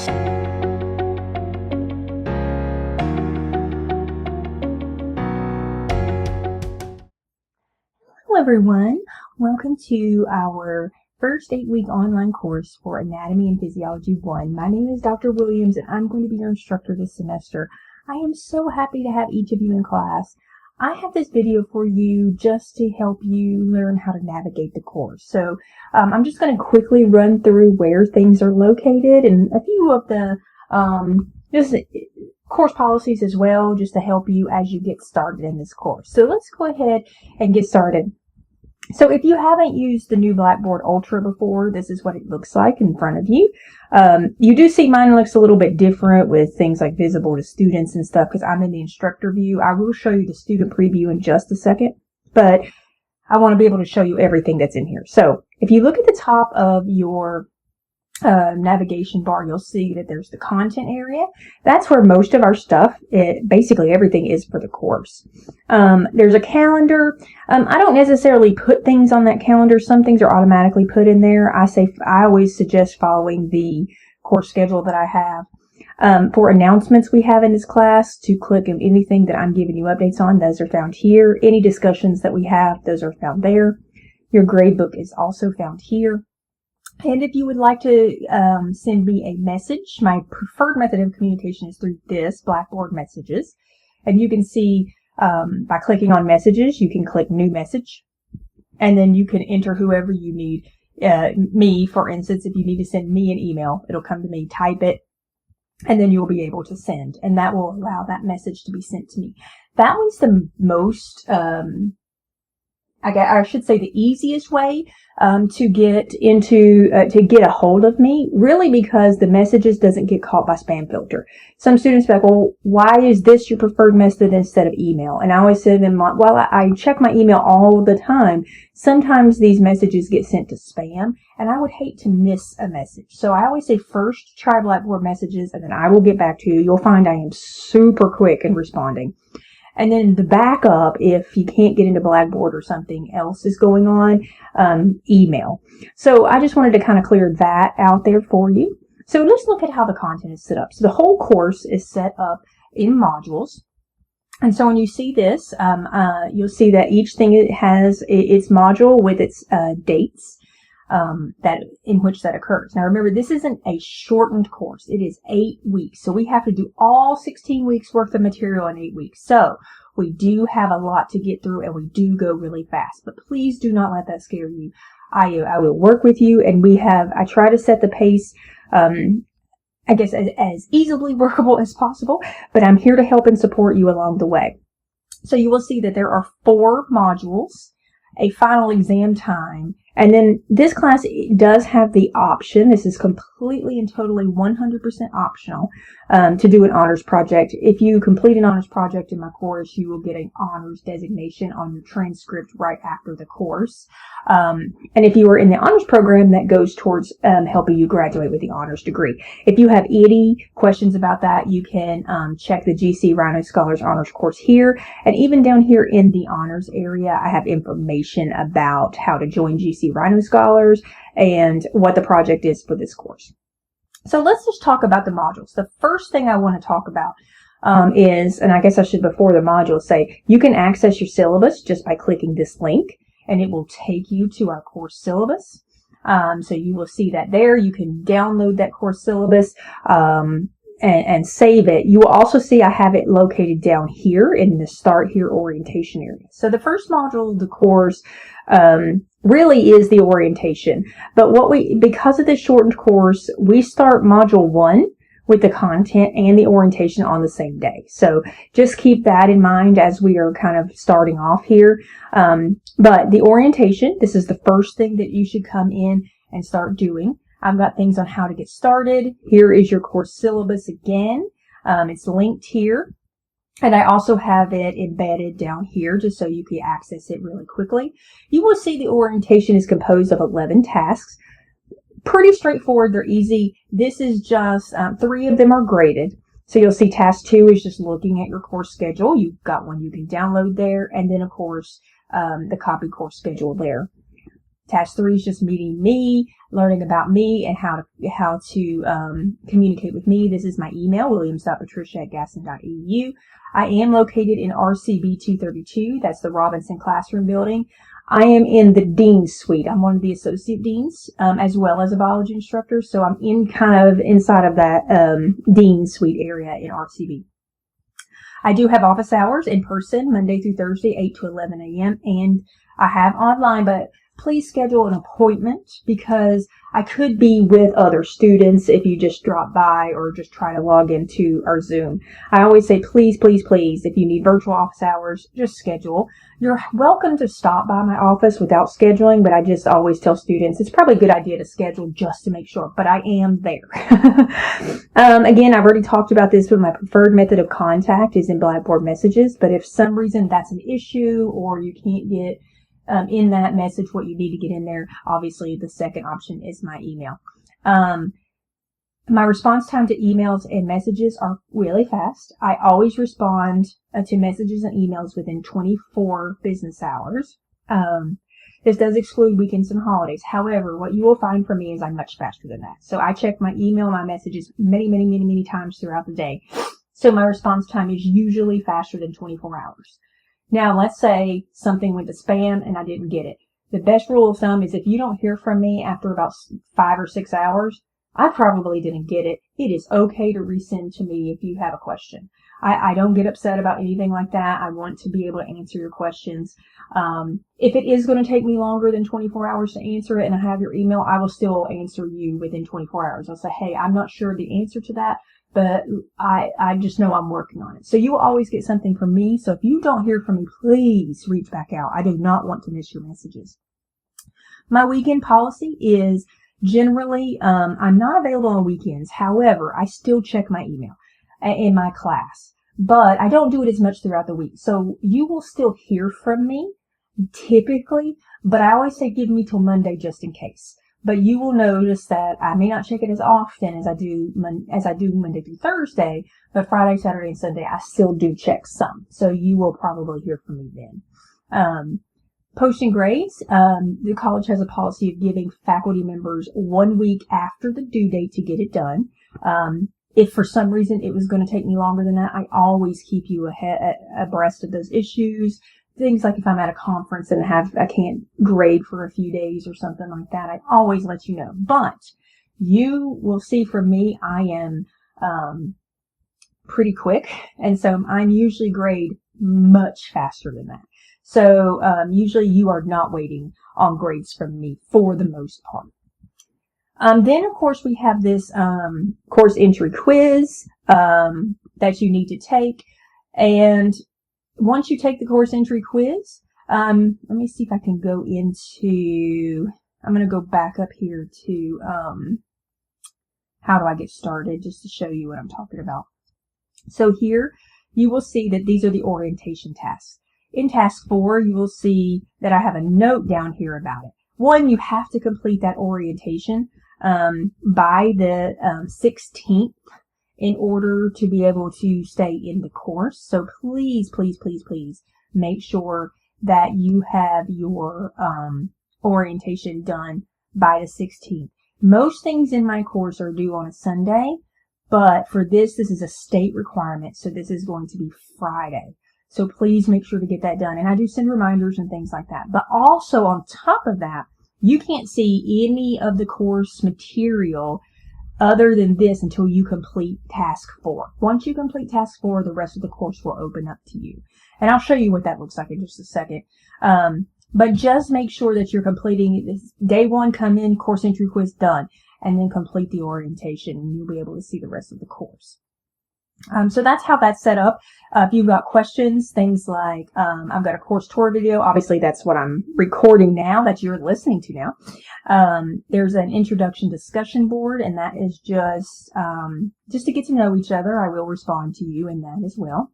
Hello everyone, welcome to our first 8-week online course for Anatomy and Physiology 1. My name is Dr. Williams and I'm going to be your instructor this semester. I am so happy to have each of you in class. I have this video for you just to help you learn how to navigate the course. So I'm just going to quickly run through where things are located and a few of the just course policies as well, just to help you as you get started in this course. So let's go ahead and get started. So if you haven't used the new Blackboard Ultra before, this is what it looks like in front of you. You do see mine looks a little bit different with things like visible to students and stuff because I'm in the instructor view. I will show you the student preview in just a second, but I want to be able to show you everything that's in here. So if you look at the top of your navigation bar, you'll see that there's the content area. That's where most of our stuff, basically everything, is for the course. There's a calendar. I don't necessarily put things on that calendar. Some things are automatically put in there. I always suggest following the course schedule that I have. For announcements we have in this class, to click on anything that I'm giving you updates on, those are found here. Any discussions that we have, those are found there. Your gradebook is also found here. And if you would like to send me a message, my preferred method of communication is through this Blackboard Messages. And you can see by clicking on Messages, you can click New Message. And then you can enter whoever you need. Me, for instance, if you need to send me an email, it'll come to me, type it, and then you'll be able to send. And that will allow that message to be sent to me. That one's the most... I should say the easiest way to get a hold of me, really, because the messages doesn't get caught by spam filter. Some students are like, well, why is this your preferred method instead of email? And I always say to them, well, I check my email all the time. Sometimes these messages get sent to spam, and I would hate to miss a message. So I always say first try Blackboard Messages, and then I will get back to you. You'll find I am super quick in responding. And then the backup, if you can't get into Blackboard or something else is going on, email. So I just wanted to kind of clear that out there for you. So let's look at how the content is set up. So the whole course is set up in modules. And so when you see this, you'll see that each thing has its module with its dates in which that occurs. Now remember, this isn't a shortened course. It is 8 weeks. So we have to do all 16 weeks worth of material in 8 weeks. So we do have a lot to get through and we do go really fast. But please do not let that scare you. I will work with you, and I try to set the pace, I guess, as easily workable as possible, but I'm here to help and support you along the way. So you will see that there are 4 modules, a final exam time, and then this class does have the option, this is completely and totally 100% optional, to do an honors project. If you complete an honors project in my course, you will get an honors designation on your transcript right after the course. And if you are in the honors program, that goes towards helping you graduate with the honors degree. If you have any questions about that, you can check the GC Rhino Scholars Honors course here. And even down here in the honors area, I have information about how to join GC Rhino Scholars and what the project is for this course. So let's just talk about the modules. The first thing I want to talk about is, and I guess I should before the modules say, you can access your syllabus just by clicking this link, and it will take you to our course syllabus. So you will see that there. You can download that course syllabus and save it. You will also see I have it located down here in the Start Here orientation area. So the first module of the course really is the orientation. But because of this shortened course, we start module 1 with the content and the orientation on the same day. So just keep that in mind as we are kind of starting off here. But the orientation, this is the first thing that you should come in and start doing. I've got things on how to get started. Here is your course syllabus again. It's linked here. And I also have it embedded down here just so you can access it really quickly. You will see the orientation is composed of 11 tasks. Pretty straightforward. They're easy. This is just 3 of them are graded. So you'll see task 2 is just looking at your course schedule. You've got one you can download there. And then, of course, the copy course schedule there. Task 3 is just meeting me, learning about me, and how to communicate with me. This is my email, williams.patricia@gaston.edu. I am located in RCB 232. That's the Robinson Classroom Building. I am in the Dean's Suite. I'm one of the Associate Deans, as well as a biology instructor. So I'm inside of that Dean's Suite area in RCB. I do have office hours in person, Monday through Thursday, 8 to 11 a.m. And I have online, but please schedule an appointment because I could be with other students if you just drop by or just try to log into our Zoom. I always say, please, please, please, if you need virtual office hours, just schedule. You're welcome to stop by my office without scheduling, but I just always tell students it's probably a good idea to schedule just to make sure, but I am there. Again, I've already talked about this, but my preferred method of contact is in Blackboard messages, but if some reason that's an issue or you can't get in that message what you need to get in there, obviously the second option is my email. My response time to emails and messages are really fast. I always respond to messages and emails within 24 business hours. This does exclude weekends and holidays. However, what you will find from me is I'm much faster than that. So I check my email and my messages many times throughout the day. So my response time is usually faster than 24 hours. Now, let's say something went to spam and I didn't get it. The best rule of thumb is if you don't hear from me after about 5 or 6 hours, I probably didn't get it. It is okay to resend to me if you have a question. I don't get upset about anything like that. I want to be able to answer your questions. If it is going to take me longer than 24 hours to answer it and I have your email, I will still answer you within 24 hours. I'll say, hey, I'm not sure the answer to that, but I just know I'm working on it. So you will always get something from me. So if you don't hear from me, please reach back out. I do not want to miss your messages. My weekend policy is generally, I'm not available on weekends. However, I still check my email in my class, but I don't do it as much throughout the week. So you will still hear from me typically, but I always say give me till Monday just in case. But you will notice that I may not check it as often as I do Monday through Thursday, but Friday, Saturday, and Sunday I still do check some. So you will probably hear from me then. Posting grades. The college has a policy of giving faculty members 1 week after the due date to get it done. If for some reason it was going to take me longer than that, I always keep you abreast of those issues. Things like if I'm at a conference and I can't grade for a few days or something like that, I always let you know. But you will see from me, I am pretty quick, and so I'm usually grade much faster than that. So usually you are not waiting on grades from me for the most part. Then, of course, we have this course entry quiz that you need to take. And once you take the course entry quiz, let me see if I can go into, I'm going to go back up here to how do I get started, just to show you what I'm talking about. So here you will see that these are the orientation tasks. In task 4, you will see that I have a note down here about it. One, you have to complete that orientation by the 16th in order to be able to stay in the course. So please, please, please, please make sure that you have your orientation done by the 16th. Most things in my course are due on a Sunday, but for this is a state requirement, so this is going to be Friday. So please make sure to get that done. And I do send reminders and things like that. But also on top of that, you can't see any of the course material other than this until you complete task 4. Once you complete task 4, the rest of the course will open up to you. And I'll show you what that looks like in just a second. But just make sure that you're completing this. Day 1, come in, course entry quiz done, and then complete the orientation, and you'll be able to see the rest of the course. So that's how that's set up. If you've got questions, things like, I've got a course tour video. Obviously, that's what I'm recording now, that you're listening to now. There's an introduction discussion board, and that is just to get to know each other. I will respond to you in that as well.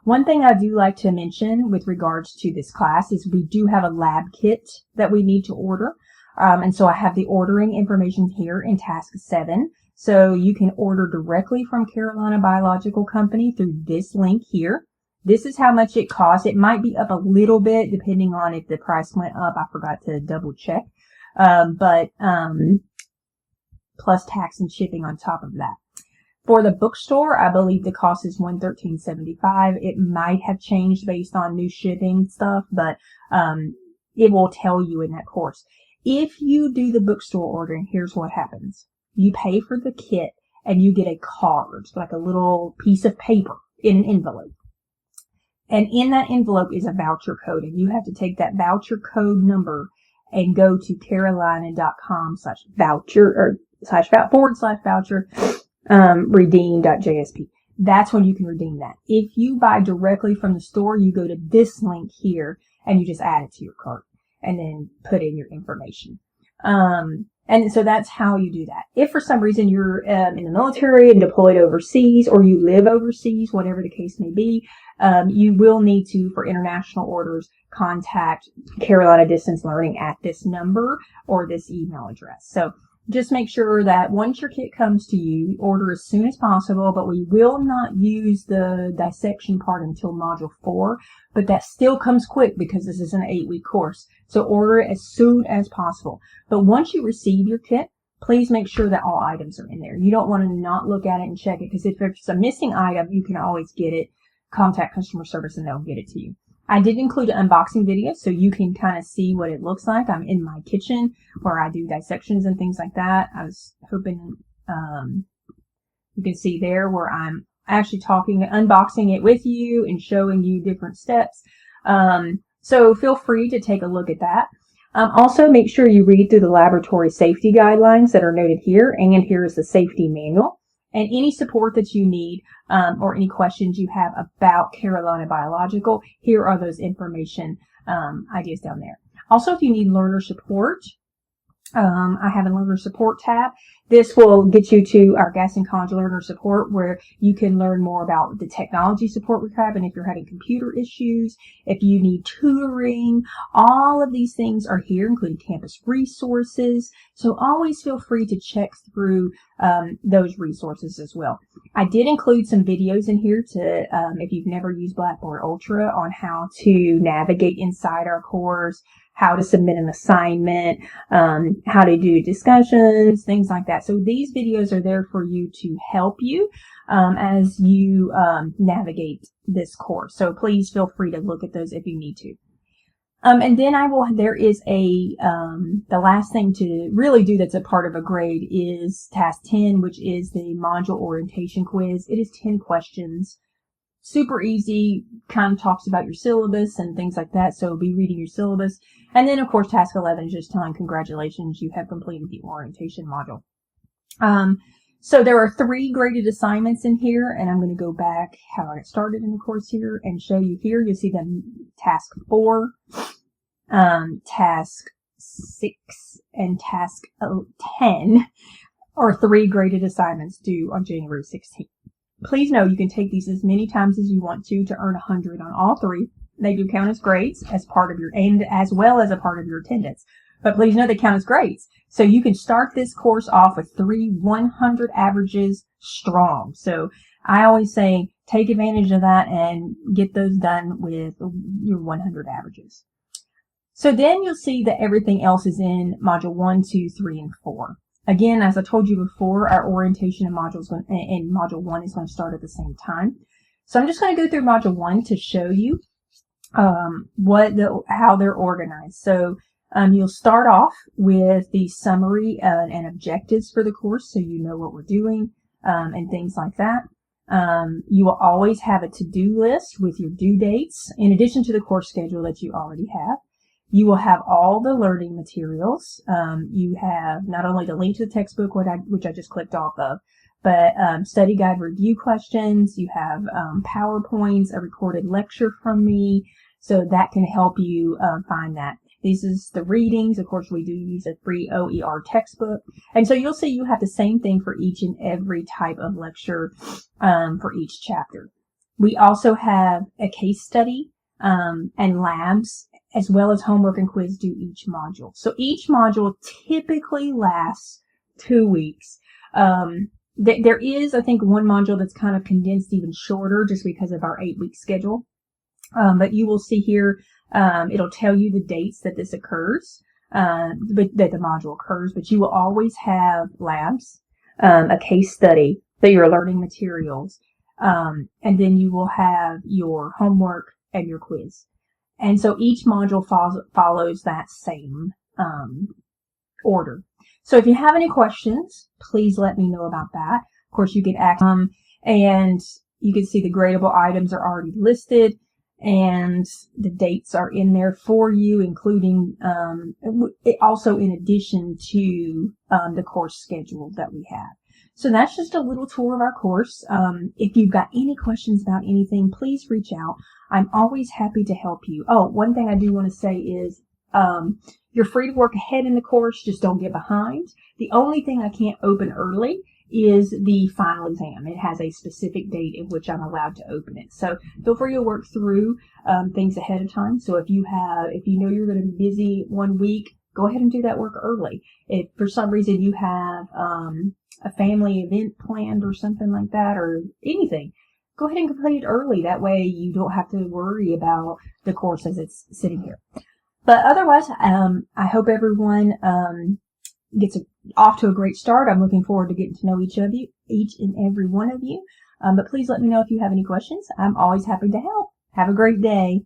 One thing I do like to mention with regards to this class is we do have a lab kit that we need to order. And so I have the ordering information here in task 7. So you can order directly from Carolina Biological Company through this link here. This is how much it costs. It might be up a little bit depending on if the price went up. I forgot to double check. but plus tax and shipping on top of that. For the bookstore, I believe the cost is $113.75. It might have changed based on new shipping stuff, but it will tell you in that course. If you do the bookstore ordering, here's what happens. You pay for the kit and you get a card, like a little piece of paper in an envelope. And in that envelope is a voucher code, and you have to take that voucher code number and go to carolina.com/voucher or /voucher redeem.jsp. That's when you can redeem that. If you buy directly from the store, you go to this link here and you just add it to your cart and then put in your information. And so that's how you do that. If for some reason you're in the military and deployed overseas, or you live overseas, whatever the case may be, you will need to, for international orders, contact Carolina Distance Learning at this number or this email address. So just make sure that once your kit comes to you, order as soon as possible, but we will not use the dissection part until Module 4, but that still comes quick because this is an 8-week course. So order it as soon as possible. But once you receive your kit, please make sure that all items are in there. You don't want to not look at it and check it, because if there's a missing item, you can always get it, contact customer service, and they'll get it to you. I did include an unboxing video so you can kind of see what it looks like. I'm in my kitchen where I do dissections and things like that. I was hoping you can see there where I'm actually unboxing it with you and showing you different steps. So feel free to take a look at that. Also, make sure you read through the laboratory safety guidelines that are noted here, and here is the safety manual. And any support that you need or any questions you have about Carolina Biological, here are those information ideas down there. Also, if you need learner support, I have a learner support tab. This will get you to our Gaston College learner support, where you can learn more about the technology support we have, and if you're having computer issues, if you need tutoring, all of these things are here, including campus resources. So always feel free to check through those resources as well. I did include some videos in here to, if you've never used Blackboard Ultra, on how to navigate inside our course, how to submit an assignment, how to do discussions, things like that. So these videos are there for you to help you as you navigate this course. So please feel free to look at those if you need to. And then there is the last thing to really do that's a part of a grade is task 10, which is the module orientation quiz. It is 10 questions. Super easy, kind of talks about your syllabus and things like that, so be reading your syllabus. And then, of course, task 11 is just telling congratulations, you have completed the orientation module. So there are 3 graded assignments in here, and I'm going to go back how I got started in the course here and show you here. You'll see them task 4, task 6, and task 10 are 3 graded assignments due on January 16th. Please know you can take these as many times as you want to earn 100 on all 3. They do count as grades as part of and as well as a part of your attendance. But please know they count as grades. So you can start this course off with 3 100 averages strong. So I always say take advantage of that and get those done with your 100 averages. So then you'll see that everything else is in module 1, 2, 3, and 4. Again, as I told you before, our orientation in module 1 is going to start at the same time. So I'm just going to go through module 1 to show you how they're organized. So you'll start off with the summary and objectives for the course, so you know what we're doing and things like that. You will always have a to-do list with your due dates, in addition to the course schedule that you already have. You will have all the learning materials. You have not only the link to the textbook, which I just clicked off of, but study guide review questions. You have PowerPoints, a recorded lecture from me, so that can help you find that. This is the readings. Of course, we do use a free OER textbook. And so you'll see you have the same thing for each and every type of lecture for each chapter. We also have a case study and labs, as well as homework and quiz due each module. So each module typically lasts 2 weeks. There is, I think, one module that's kind of condensed even shorter just because of our 8-week schedule. But you will see here, it'll tell you the dates that this occurs. that the module occurs, but you will always have labs, a case study, so your learning materials, and then you will have your homework and your quiz. And so each module follows that same order. So if you have any questions, please let me know about that. Of course, you can ask and you can see the gradable items are already listed, and the dates are in there for you, including also in addition to the course schedule that we have. So that's just a little tour of our course. If you've got any questions about anything, please reach out. I'm always happy to help you. Oh, one thing I do want to say is you're free to work ahead in the course, just don't get behind. The only thing I can't open early is the final exam. It has a specific date in which I'm allowed to open it. So feel free to work through things ahead of time. So if you know you're going to be busy one week, go ahead and do that work early. If for some reason you have a family event planned or something like that, or anything, go ahead and complete it early. That way you don't have to worry about the course as it's sitting here. But otherwise, I hope everyone gets off to a great start. I'm looking forward to getting to know each and every one of you. But please let me know if you have any questions. I'm always happy to help. Have a great day.